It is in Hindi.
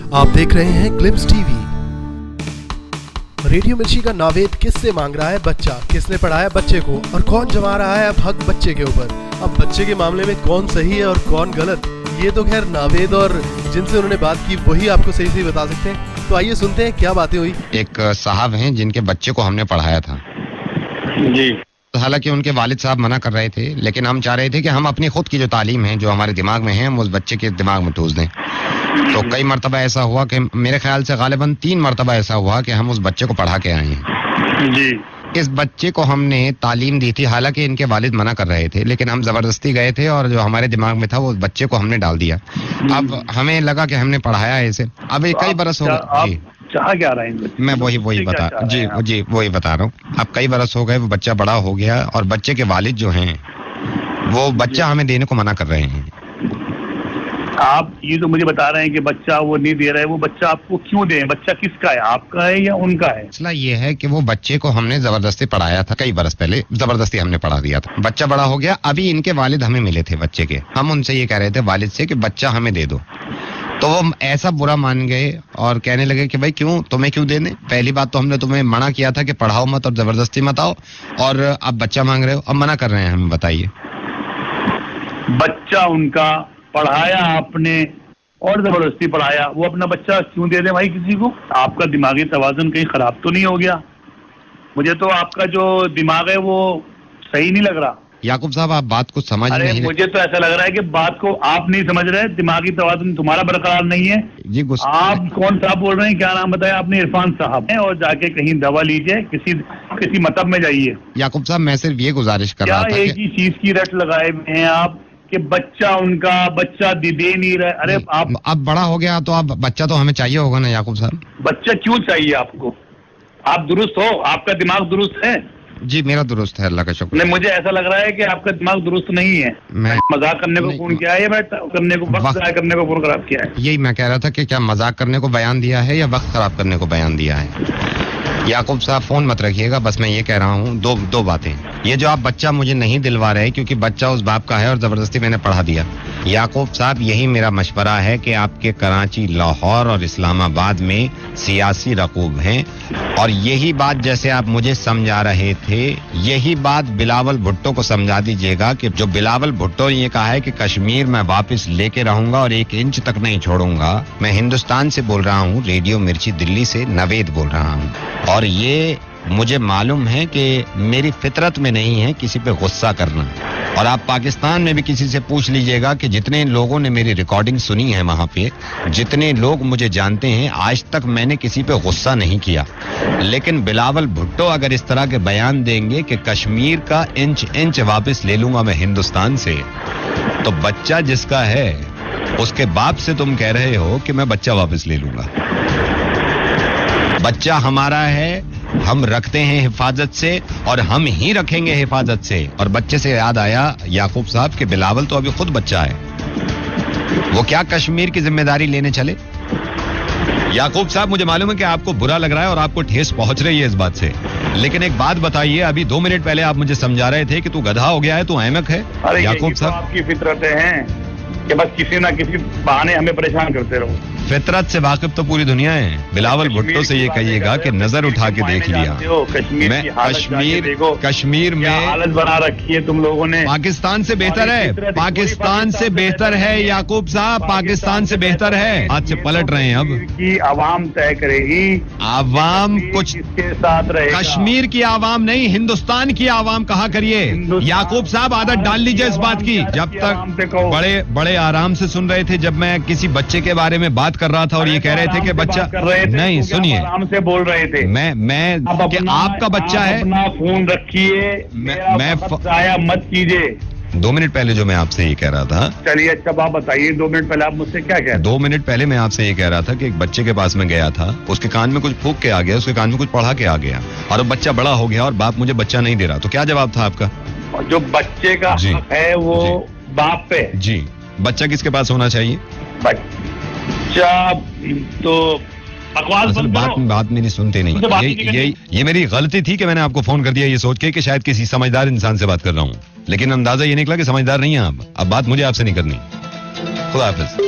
आप देख रहे हैं ग्लिम्स टीवी। रेडियो मिर्ची का नावेद किससे मांग रहा है बच्चा, किसने पढ़ाया बच्चे को और कौन जमा रहा है अब हक बच्चे के ऊपर। अब बच्चे के मामले में कौन सही है और कौन गलत, ये तो खैर नावेद और जिनसे उन्होंने बात की वही आपको सही सही बता सकते हैं। तो आइए सुनते हैं क्या बातें हुई। एक साहब हैं जिनके बच्चे को हमने पढ़ाया था जी। हालांकि उनके वालिद साहब मना कर रहे थे, लेकिन हम चाह रहे थे कि हम अपनी खुद की जो तालीम है, जो हमारे दिमाग में है, हम उस बच्चे के दिमाग में ठूस दें। तो कई मरतबा ऐसा हुआ कि मेरे ख्याल से गालिबन 3 मरतबा ऐसा हुआ कि हम उस बच्चे को पढ़ा के आए हैं जी। इस बच्चे को हमने तालीम दी थी, हालांकि इनके वालिद मना कर रहे थे, लेकिन हम जबरदस्ती गए थे और जो हमारे दिमाग में था वो बच्चे को हमने डाल दिया। अब हमें लगा कि हमने पढ़ाया है इसे। अब ये कई बरस हो गए। चाह क्या रहा है? मैं वही बता वही बता रहा हूँ। अब कई बरस हो गए, वो बच्चा बड़ा हो गया और बच्चे के वालिद जो हैं वो बच्चा हमें देने को मना कर रहे हैं। आप ये तो मुझे बता रहे हैं कि बच्चा वो नहीं दे रहा है, वो बच्चा आपको क्यों दे? बच्चा किसका है, आपका है या उनका है? मसला ये है कि वो बच्चे को हमने जबरदस्ती पढ़ाया था, कई बरस पहले जबरदस्ती हमने पढ़ा दिया था। बच्चा बड़ा हो गया, अभी इनके वालिद हमें मिले थे बच्चे के। हम उनसे ये कह रहे थे वालिद से कि बच्चा हमें दे दो, तो वो ऐसा बुरा मान गए और कहने लगे कि भाई क्यों, तुम्हें क्यों देने? पहली बात तो हमने तुम्हें मना किया था कि पढ़ाओ मत और जबरदस्ती मत आओ, और अब बच्चा मांग रहे हो, अब मना कर रहे हैं। हमें बताइए। बच्चा उनका, पढ़ाया आपने और जबरदस्ती पढ़ाया, वो अपना बच्चा क्यों दे दे भाई किसी को? आपका दिमागी तवाज़ुन कहीं खराब तो नहीं हो गया? मुझे तो आपका जो दिमाग है वो सही नहीं लग रहा। याकूब साहब, आप बात को समझ नहीं रहे। मुझे तो ऐसा लग रहा है कि बात को आप नहीं समझ रहे, दिमागी तवाज़ुन तुम्हारा बरकरार नहीं है जी। आप कौन साहब बोल रहे हैं? क्या नाम बताया आपने? इरफान साहब हैं, और जाके कहीं दवा लीजिए, किसी मतलब में जाइए। याकूब साहब, मैं सिर्फ ये गुजारिश कर रहा था, एक ही चीज की रट लगाए हुए हैं आप कि बच्चा उनका, बच्चा दे नहीं रहा। अरे आप अब बड़ा हो गया तो अब बच्चा तो हमें चाहिए होगा ना याकूब साहब। बच्चा क्यों चाहिए आपको? आप दुरुस्त हो? आपका दिमाग दुरुस्त है? जी, मेरा दुरुस्त है, अल्लाह का शुक्र। नहीं, मुझे ऐसा लग रहा है कि आपका दिमाग दुरुस्त नहीं है। मैं मजाक करने को फोन किया है या मैं करने को वक्त ज़ाया करने को फोन खराब किया है? यही मैं कह रहा था कि क्या मजाक करने को बयान दिया है या वक्त खराब करने को बयान दिया है। याकूब साहब, फोन मत रखिएगा, बस मैं ये कह रहा हूँ दो बातें। ये जो आप बच्चा मुझे नहीं दिलवा रहे क्योंकि बच्चा उस बाप का है और जबरदस्ती मैंने पढ़ा दिया। याकूब साहब, यही मेरा मशवरा है कि आपके कराची, लाहौर और इस्लामाबाद में सियासी रकूब हैं, और यही बात जैसे आप मुझे समझा रहे थे, यही बात बिलावल भुट्टो को समझा दीजिएगा कि जो बिलावल भुट्टो ने ये कहा है कि कश्मीर मैं वापस लेके रहूंगा और 1 इंच तक नहीं छोड़ूंगा। मैं हिंदुस्तान से बोल रहा हूँ, रेडियो मिर्ची दिल्ली से नवेद बोल रहा हूँ, और ये मुझे मालूम है कि मेरी फितरत में नहीं है किसी पे गुस्सा करना। और आप पाकिस्तान में भी किसी से पूछ लीजिएगा कि जितने लोगों ने मेरी रिकॉर्डिंग सुनी है, वहां पे जितने लोग मुझे जानते हैं, आज तक मैंने किसी पे गुस्सा नहीं किया। लेकिन बिलावल भुट्टो अगर इस तरह के बयान देंगे कि कश्मीर का इंच वापस ले लूंगा मैं हिंदुस्तान से, तो बच्चा जिसका है उसके बाप से तुम कह रहे हो कि मैं बच्चा वापस ले लूंगा। बच्चा हमारा है, हम रखते हैं हिफाजत से और हम ही रखेंगे हिफाजत से। और बच्चे से याद आया याकूब साहब कि बिलावल तो अभी खुद बच्चा है, वो क्या कश्मीर की जिम्मेदारी लेने चले? याकूब साहब, मुझे मालूम है कि आपको बुरा लग रहा है और आपको ठेस पहुंच रही है इस बात से, लेकिन एक बात बताइए, अभी 2 मिनट पहले आप मुझे समझा रहे थे कि तू गधा हो गया है, तू अहमक है। याकूब साहब, आपकी फितरतें हैं कि बस किसी ना किसी बहाने हमें परेशान करते रहो। फितरत से वाकिफ तो पूरी दुनिया है। बिलावल भुट्टो से ये कहिएगा कि नजर उठा के देख लिया। मैं कश्मीर में हालत बना रखी है तुम लोगों ने। पाकिस्तान से बेहतर है, पाकिस्तान से बेहतर है याकूब साहब, पाकिस्तान से बेहतर है। आज से पलट रहे हैं अब की आवाम तय करेगी, आवाम कुछ के साथ रहे। कश्मीर की आवाम नहीं, हिंदुस्तान की आवाम कहा करिए। याकूब साहब, आदत डाल लीजिए इस बात की। जब तक बड़े आराम से सुन रहे थे, जब मैं किसी बच्चे के बारे में बात कर रहा था और ये कह रहे थे कि बच्चा नहीं, सुनिए, आराम से बोल रहे थे। मैं कि आपका बच्चा है, अपना फोन रखिए, मैं जाया मत कीजिए। 2 मिनट पहले जो मैं आपसे ये कह रहा था। चलिए, अच्छा आप बताइए, 2 मिनट पहले आप मुझसे क्या कह रहे? 2 मिनट पहले मैं आपसे ये कह रहा था कि एक बच्चे के पास में गया था, उसके कान में कुछ फूंक के आ गया, उसके कान में कुछ पढ़ा के आ गया, और अब बच्चा बड़ा हो गया और बाप मुझे बच्चा नहीं दे रहा। तो क्या जवाब था आपका? जो बच्चे का हक है वो बाप पे। जी, बच्चा किसके पास होना चाहिए? बच्चा तो बात मेरी सुनते नहीं। ये मेरी गलती थी कि मैंने आपको फोन कर दिया ये सोच के कि शायद किसी समझदार इंसान से बात कर रहा हूँ, लेकिन अंदाजा ये निकला कि समझदार नहीं है आप। अब बात मुझे आपसे नहीं करनी। खुदा हाफिज।